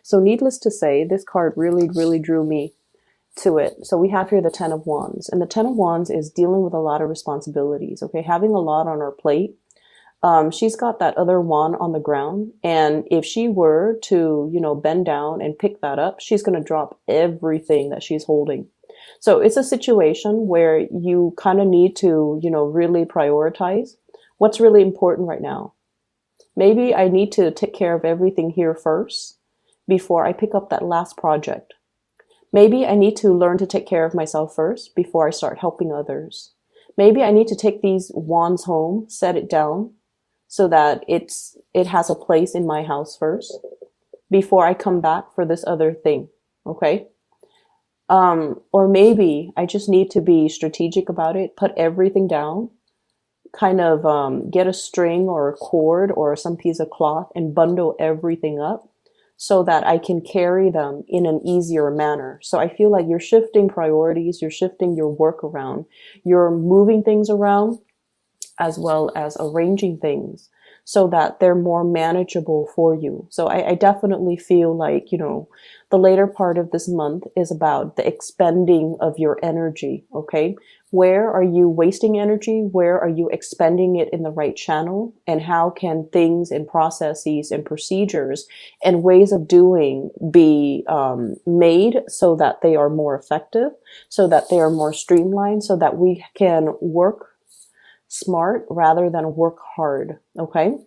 So needless to say, this card really, really drew me to it. So we have here the Ten of Wands, and the Ten of Wands is dealing with a lot of responsibilities, okay? Having a lot on her plate. She's got that other wand on the ground, and if she were to, bend down and pick that up, she's going to drop everything that she's holding. So it's a situation where you kind of need to, really prioritize what's really important right now. Maybe I need to take care of everything here first before I pick up that last project. Maybe I need to learn to take care of myself first before I start helping others. Maybe I need to take these wands home, set it down so that it has a place in my house first before I come back for this other thing. Okay? Or maybe I just need to be strategic about it, put everything down, kind of get a string or a cord or some piece of cloth and bundle everything up so that I can carry them in an easier manner. So I feel like you're shifting priorities, you're shifting your work around, you're moving things around as well as arranging things so that they're more manageable for you. So I definitely feel like, the later part of this month is about the expending of your energy, okay? Where are you wasting energy? Where are you expending it in the right channel? And how can things and processes and procedures and ways of doing be made so that they are more effective, so that they are more streamlined, so that we can work smart rather than work hard, okay?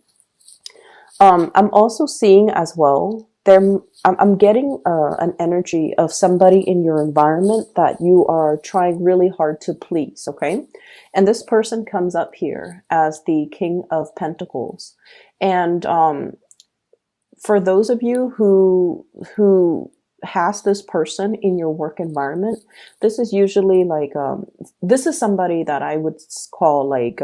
I'm also seeing as well, I'm getting an energy of somebody in your environment that you are trying really hard to please, okay? And this person comes up here as the King of Pentacles. And for those of you who has this person in your work environment, this is usually like, this is somebody that I would call like,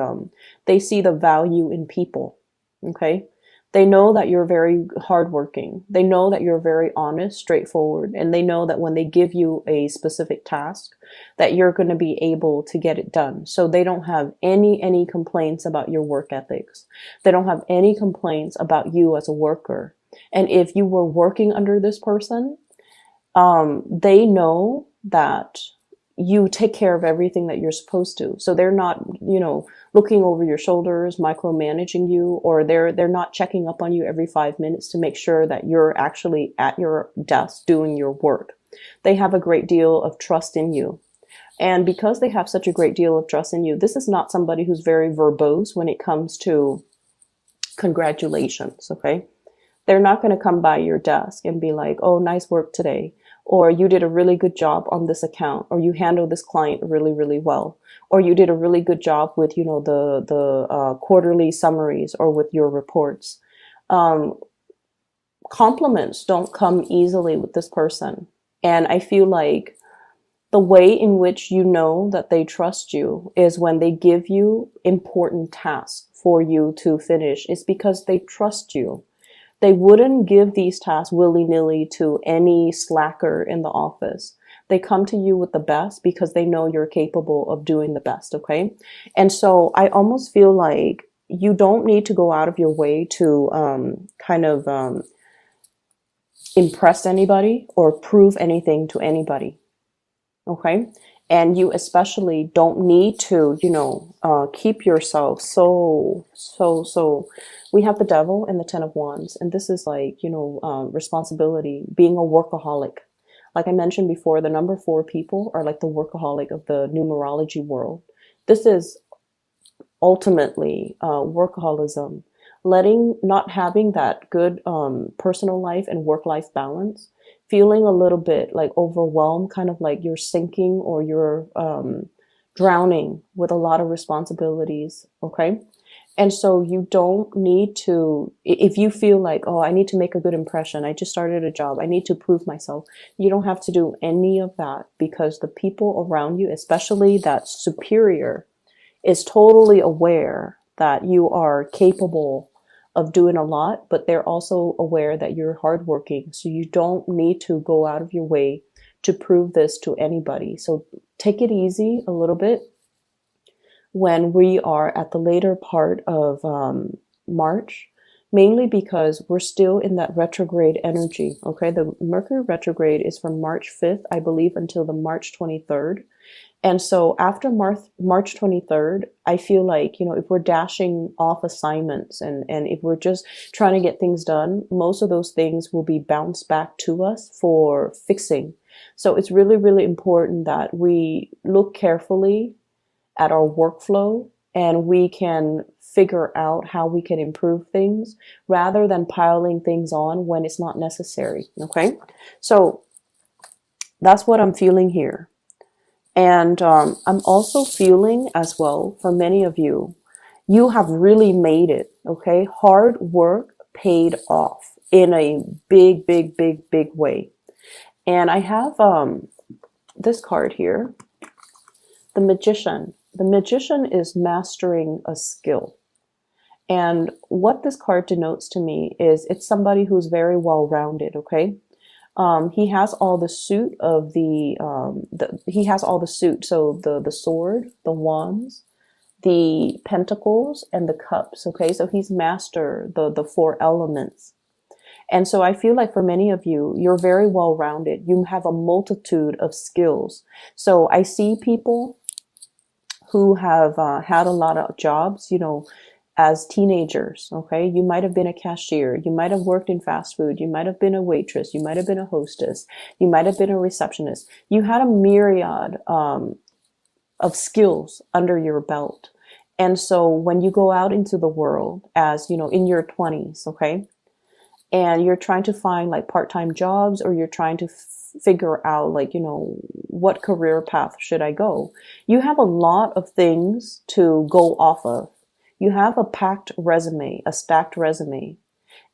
they see the value in people, okay? They know that you're very hardworking. They know that you're very honest, straightforward, and they know that when they give you a specific task, that you're going to be able to get it done. So they don't have any complaints about your work ethics. They don't have any complaints about you as a worker. And if you were working under this person, they know that you take care of everything that you're supposed to. So they're not, looking over your shoulders, micromanaging you, or they're not checking up on you every 5 minutes to make sure that you're actually at your desk doing your work. They have a great deal of trust in you. And because they have such a great deal of trust in you, this is not somebody who's very verbose when it comes to congratulations, okay? They're not going to come by your desk and be like, oh, nice work today. Or you did a really good job on this account, or you handled this client really, really well, or you did a really good job with, the quarterly summaries or with your reports. Compliments don't come easily with this person. And I feel like the way in which you know that they trust you is when they give you important tasks for you to finish. It's because they trust you. They wouldn't give these tasks willy-nilly to any slacker in the office. They come to you with the best because they know you're capable of doing the best, okay? And so I almost feel like you don't need to go out of your way to impress anybody or prove anything to anybody, okay? And you especially don't need to, keep yourself so. We have the Devil and the Ten of Wands, and this is like, responsibility, being a workaholic. Like I mentioned before, the number 4 people are like the workaholic of the numerology world. This is ultimately workaholism, not having that good personal life and work-life balance, feeling a little bit like overwhelmed, kind of like you're sinking or you're drowning with a lot of responsibilities, okay? And so you don't need to, if you feel like, oh, I need to make a good impression, I just started a job, I need to prove myself, you don't have to do any of that, because the people around you, especially that superior, is totally aware that you are capable of doing a lot, but they're also aware that you're hardworking. So you don't need to go out of your way to prove this to anybody. So take it easy a little bit. When we are at the later part of March, mainly because we're still in that retrograde energy. Okay, the Mercury retrograde is from March 5th, I believe, until the March 23rd. And so after March 23rd, I feel like, if we're dashing off assignments and if we're just trying to get things done, most of those things will be bounced back to us for fixing. So it's really, really important that we look carefully at our workflow and we can figure out how we can improve things rather than piling things on when it's not necessary. Okay. So that's what I'm feeling here. And I'm also feeling as well, for many of you, you have really made it, okay? Hard work paid off in a big, big, big, big way. And I have this card here, the Magician. The Magician is mastering a skill. And what this card denotes to me is it's somebody who's very well-rounded, okay? He has all the suit of he has all the suit. So the sword, the wands, the pentacles, and the cups. Okay. So he's master the four elements. And so I feel like for many of you, you're very well rounded. You have a multitude of skills. So I see people who have had a lot of jobs, as teenagers, okay? You might have been a cashier. You might have worked in fast food. You might have been a waitress. You might have been a hostess. You might have been a receptionist. You had a myriad of skills under your belt. And so when you go out into the world as, in your 20s, okay? And you're trying to find like part-time jobs, or you're trying to figure out like, what career path should I go? You have a lot of things to go off of. You have a packed resume, a stacked resume.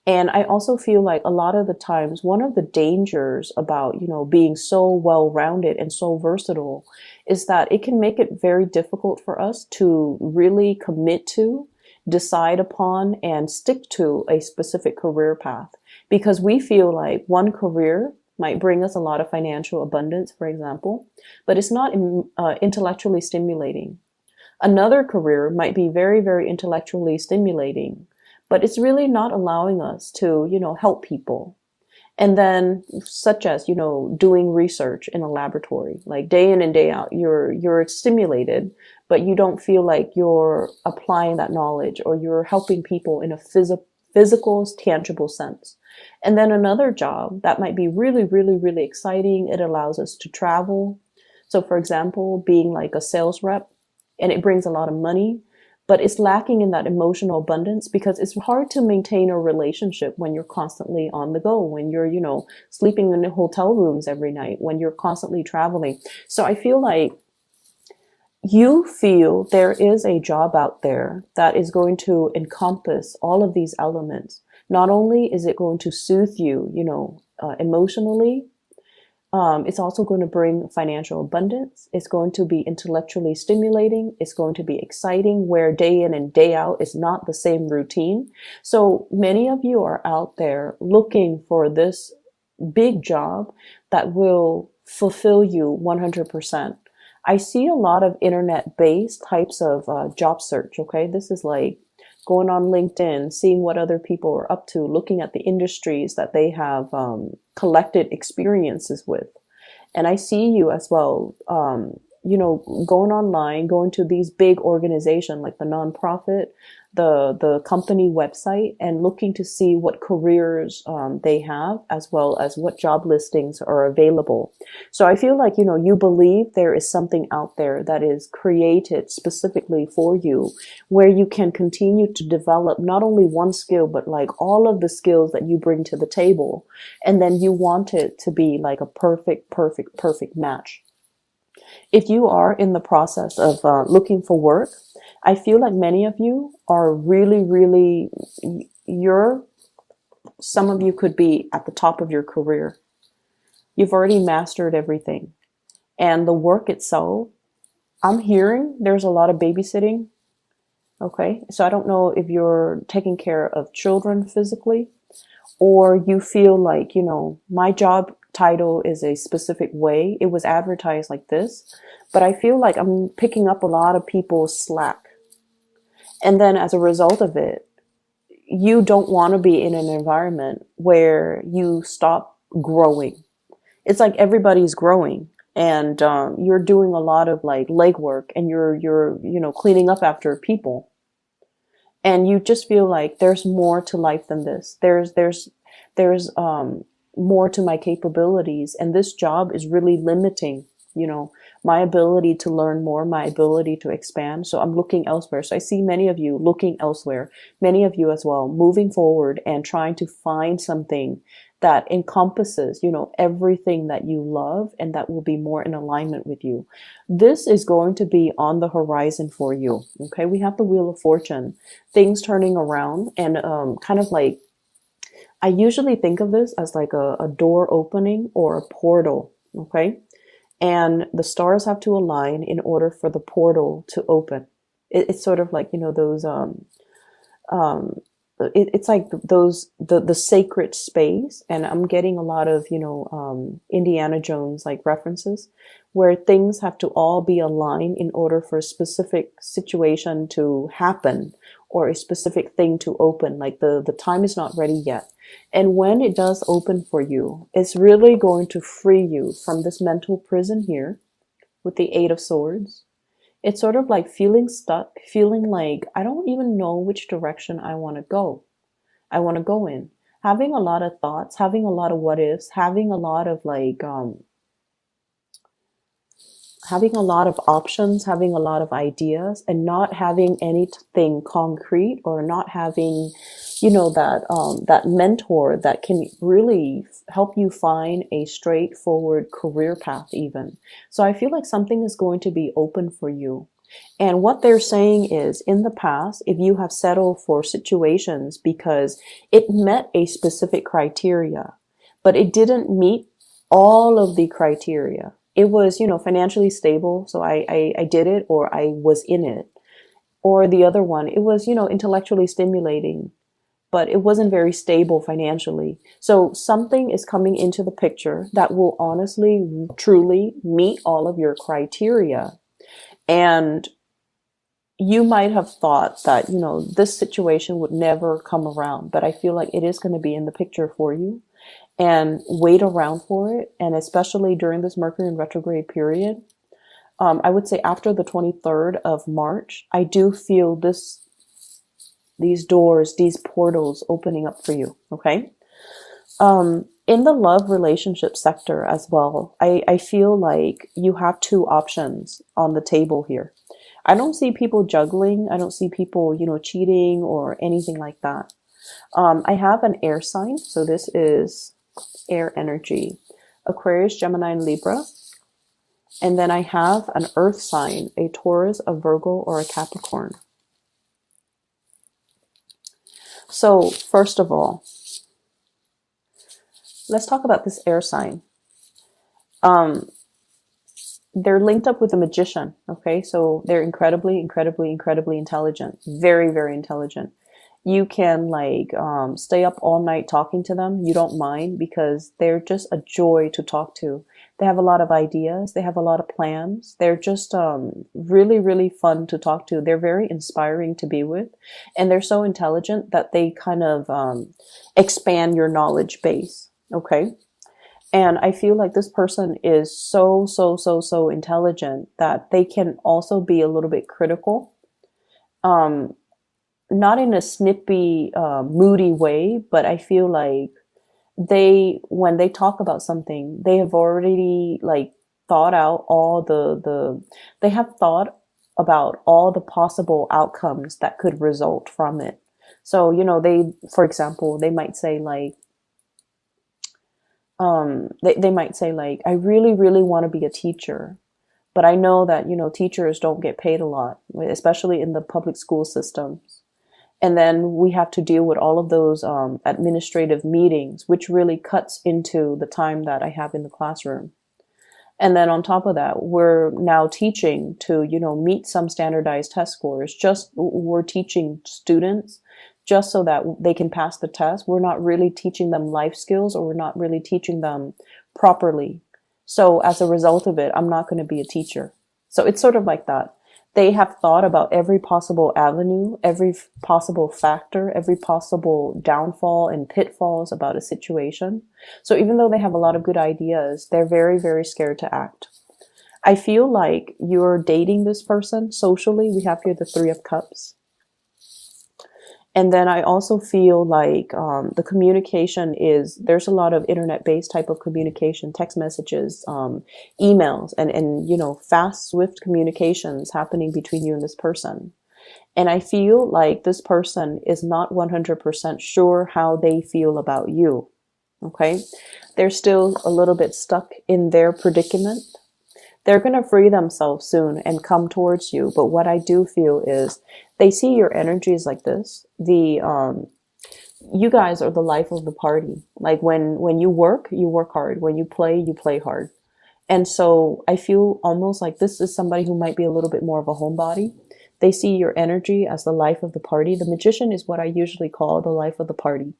And I also feel like a lot of the times, one of the dangers about, being so well-rounded and so versatile is that it can make it very difficult for us to really commit to, decide upon, and stick to a specific career path. Because we feel like one career might bring us a lot of financial abundance, for example, but it's not intellectually stimulating. Another career might be very, very intellectually stimulating, but it's really not allowing us to, help people. And then such as, doing research in a laboratory, like day in and day out, you're stimulated, but you don't feel like you're applying that knowledge or you're helping people in a physical, tangible sense. And then another job that might be really, really, really exciting. It allows us to travel. So for example, being like a sales rep, and it brings a lot of money, but it's lacking in that emotional abundance because it's hard to maintain a relationship when you're constantly on the go, when you're, sleeping in hotel rooms every night, when you're constantly traveling. So I feel like you feel there is a job out there that is going to encompass all of these elements. Not only is it going to soothe you, emotionally, it's also going to bring financial abundance. It's going to be intellectually stimulating. It's going to be exciting, where day in and day out is not the same routine. So many of you are out there looking for this big job that will fulfill you 100%. I see a lot of internet-based types of job search, okay? This is like going on LinkedIn, seeing what other people are up to, looking at the industries that they have collected experiences with. And I see you as well, going online, going to these big organizations like the nonprofit, the company website, and looking to see what careers they have, as well as what job listings are available. So I feel like, you believe there is something out there that is created specifically for you, where you can continue to develop not only one skill, but like all of the skills that you bring to the table. And then you want it to be like a perfect, perfect, perfect match. If you are in the process of looking for work, I feel like many of you are really, really, some of you could be at the top of your career. You've already mastered everything. And the work itself, I'm hearing there's a lot of babysitting. Okay. So I don't know if you're taking care of children physically, or you feel like, my job title is a specific way. It was advertised like this, but I feel like I'm picking up a lot of people's slack. And then as a result of it, you don't want to be in an environment where you stop growing. It's like everybody's growing, and you're doing a lot of like legwork, and you're cleaning up after people, and you just feel like there's more to life than this. There's more to my capabilities, and this job is really limiting, you know, my ability to learn more, my ability to expand. So I'm looking elsewhere. So I see many of you looking elsewhere, many of you as well, moving forward and trying to find something that encompasses, everything that you love and that will be more in alignment with you. This is going to be on the horizon for you. Okay. We have the Wheel of Fortune, things turning around, and kind of like, I usually think of this as like a door opening or a portal. Okay. And the stars have to align in order for the portal to open. It's sort of like, those, um, it's like the sacred space. And I'm getting a lot of, Indiana Jones like references where things have to all be aligned in order for a specific situation to happen or a specific thing to open. Like the time is not ready yet. And when it does open for you, it's really going to free you from this mental prison here with the Eight of Swords. It's sort of like feeling stuck, feeling like I don't even know which direction I want to go. I want to go in. Having a lot of thoughts, having a lot of what ifs, having a lot of like having a lot of options, having a lot of ideas, and not having anything concrete, or not having, that mentor that can really help you find a straightforward career path even. So I feel like something is going to be open for you. And what they're saying is, in the past, if you have settled for situations because it met a specific criteria, but it didn't meet all of the criteria. It was, financially stable, so I did it, or I was in it. Or the other one, it was, intellectually stimulating, but it wasn't very stable financially. So something is coming into the picture that will honestly, truly meet all of your criteria. And you might have thought that, this situation would never come around, but I feel like it is going to be in the picture for you. And wait around for it. And especially during this Mercury in retrograde period, I would say after the 23rd of March, I do feel these doors, these portals opening up for you. Okay. In the love relationship sector as well, I feel like you have two options on the table here. I don't see people juggling. I don't see people, cheating or anything like that. I have an air sign. So this is air energy, Aquarius, Gemini, and Libra. And then I have an earth sign, a Taurus, a Virgo, or a Capricorn. So first of all, let's talk about this air sign. They're linked up with a magician. Okay. So they're incredibly, incredibly, incredibly intelligent. Very, very intelligent. You can stay up all night talking to them. You don't mind, because they're just a joy to talk to. They have a lot of ideas. They have a lot of plans. They're just really, really fun to talk to. They're very inspiring to be with. And they're so intelligent that they kind of expand your knowledge base. Okay. And I feel like this person is so, so, so, so intelligent that they can also be a little bit critical. Not in a snippy, moody way, but I feel like when they talk about something, they have already thought out they have thought about all the possible outcomes that could result from it. So, for example, they might say they might say I really, really want to be a teacher, but I know that, teachers don't get paid a lot, especially in the public school systems. And then we have to deal with all of those administrative meetings, which really cuts into the time that I have in the classroom. And then on top of that, we're now teaching to, meet some standardized test scores. We're teaching students just so that they can pass the test. We're not really teaching them life skills, or we're not really teaching them properly. So as a result of it, I'm not going to be a teacher. So it's sort of like that. They have thought about every possible avenue, every possible factor, every possible downfall and pitfalls about a situation. So even though they have a lot of good ideas, they're very, very scared to act. I feel like you're dating this person socially. We have here the Three of Cups. And then I also feel like the communication is, there's a lot of internet-based type of communication, text messages, emails, and, you know, fast, swift communications happening between you and this person. And I feel like this person is not 100% sure how they feel about you. Okay. They're still a little bit stuck in their predicament. They're going to free themselves soon and come towards you. But what I do feel is they see your energies like this. You guys are the life of the party. Like when you work hard. When you play hard. And so I feel almost like this is somebody who might be a little bit more of a homebody. They see your energy as the life of the party. The magician is what I usually call the life of the party.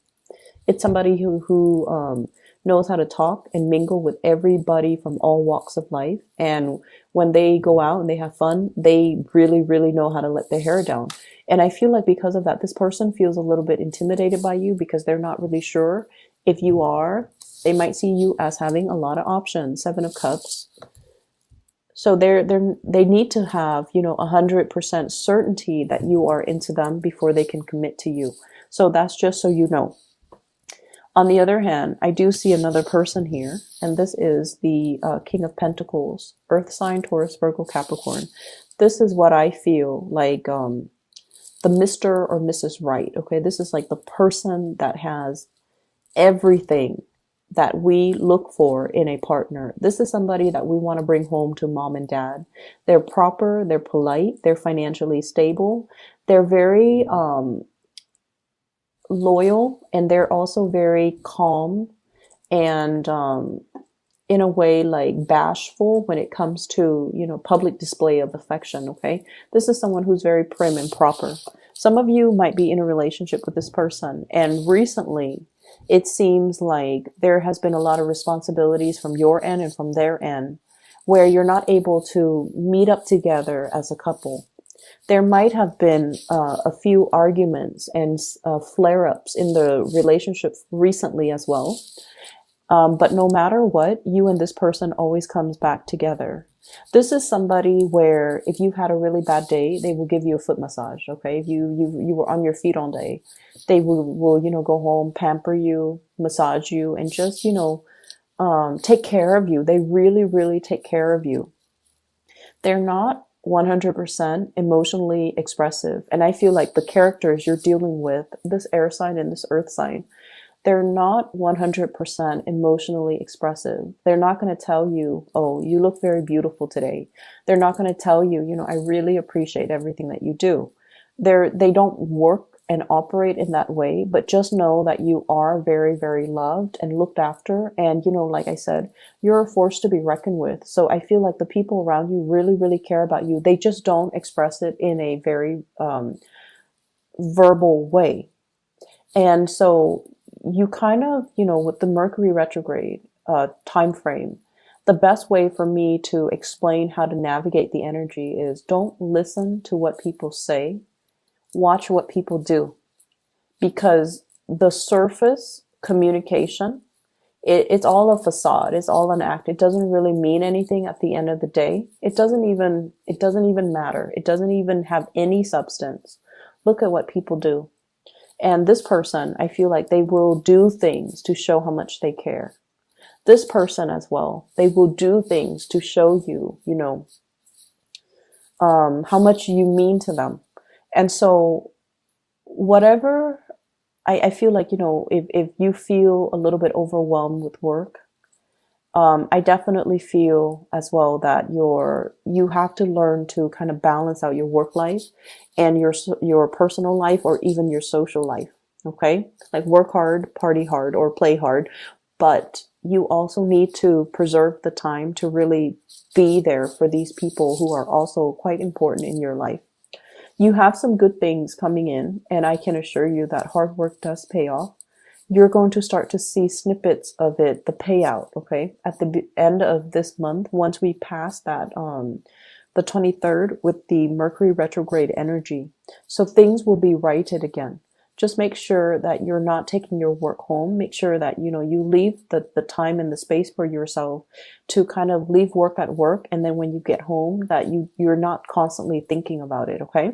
It's somebody who knows how to talk and mingle with everybody from all walks of life. And when they go out and they have fun, they really, really know how to let their hair down. And I feel like because of that, this person feels a little bit intimidated by you because they're not really sure if you are. They might see you as having a lot of options. Seven of Cups. So they need to have, you know, 100% certainty that you are into them before they can commit to you. So that's just so you know. On the other hand, I do see another person here, and this is the King of Pentacles, Earth sign, Taurus, Virgo, Capricorn. This is what I feel like the Mr. or Mrs. Right. Okay, this is like the person that has everything that we look for in a partner. This is somebody that we want to bring home to mom and dad. They're proper, they're polite, they're financially stable, they're very loyal, and they're also very calm and in a way like bashful when it comes to, you know, public display of affection. Okay, this is someone who's very prim and proper. Some of you might be in a relationship with this person, and recently it seems like there has been a lot of responsibilities from your end and from their end where you're not able to meet up together as a couple. There might have been a few arguments and flare-ups in the relationship recently as well. But no matter what, you and this person always comes back together. This is somebody where if you've had a really bad day, they will give you a foot massage. Okay. If you were on your feet all day, they will, you know, go home, pamper you, massage you, and just, you know, take care of you. They really, really take care of you. They're not 100% emotionally expressive. And I feel like the characters you're dealing with, this air sign and this earth sign, they're not 100% emotionally expressive. They're not going to tell you, oh, you look very beautiful today. They're not going to tell you, you know, I really appreciate everything that you do. They don't work and operate in that way, but just know that you are very, very loved and looked after. And, you know, like I said, you're a force to be reckoned with. So I feel like the people around you really, really care about you. They just don't express it in a very verbal way. And so you kind of, you know, with the Mercury retrograde time frame, the best way for me to explain how to navigate the energy is don't listen to what people say. Watch what people do, because the surface communication, it's all a facade. It's all an act. It doesn't really mean anything at the end of the day. It doesn't even matter. It doesn't even have any substance. Look at what people do. And this person, I feel like they will do things to show how much they care. This person as well, they will do things to show you, you know, how much you mean to them. And so whatever, I feel like, you know, if you feel a little bit overwhelmed with work, I definitely feel as well that you have to learn to kind of balance out your work life and your personal life, or even your social life. Okay. Like work hard, party hard, or play hard, but you also need to preserve the time to really be there for these people who are also quite important in your life. You have some good things coming in, and I can assure you that hard work does pay off. You're going to start to see snippets of it, the payout, okay? At the end of this month, once we pass that the 23rd with the Mercury retrograde energy. So things will be righted again. Just make sure that you're not taking your work home. Make sure that, you leave the time and the space for yourself to kind of leave work at work. And then when you get home, that you're not constantly thinking about it. Okay.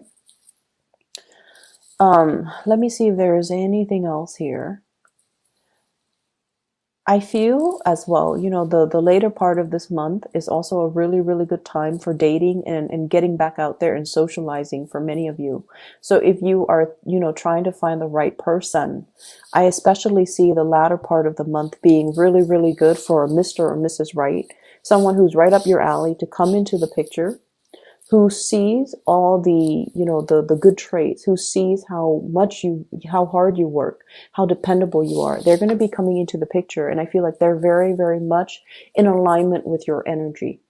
Let me see if there is anything else here. I feel as well, the later part of this month is also a really, really good time for dating and getting back out there and socializing for many of you. So if you are, trying to find the right person, I especially see the latter part of the month being really, really good for a Mr. or Mrs. Right, someone who's right up your alley to come into the picture, who sees all the, the good traits, who sees how hard you work, how dependable you are. They're going to be coming into the picture. And I feel like they're very, very much in alignment with your energy.